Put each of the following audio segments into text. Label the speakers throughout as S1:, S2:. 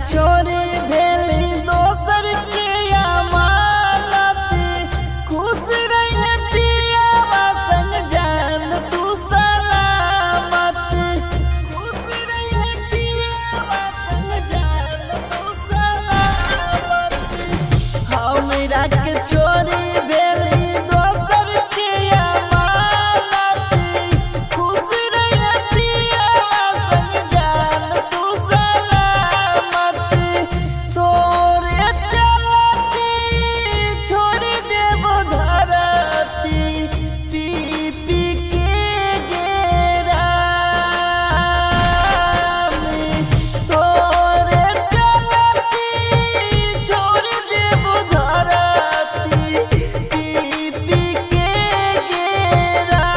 S1: छोरी भेली दोसर के अमानत, खुश रही पिया संग जान तू सलामत, खुश रही पिया संग जान तू सलामत। हमरा के छोरी भेली दोसर के अमानत, खुश रही पिया संग जान तू सलामत। तोरे चलती छोड़ देव धरती, पी पी के गेराम। तोरे चलती छोड़ देव धरती, पी पी के गेराम।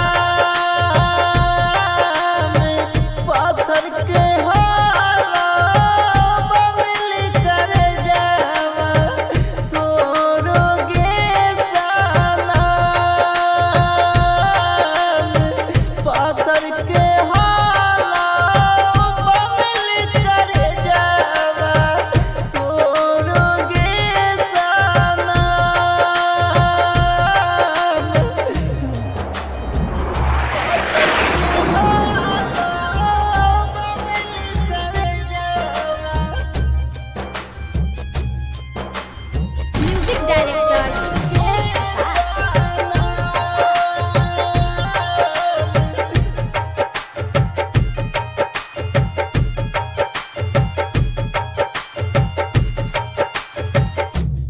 S1: पत्थर के हाला बदल कर जावा, तोरो गे सलाम। पत्थर के हाला बदल कर जावा, तोरो गे सलाम।
S2: म्यूजिक डायरेक्टर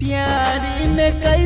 S1: प्यारी में कई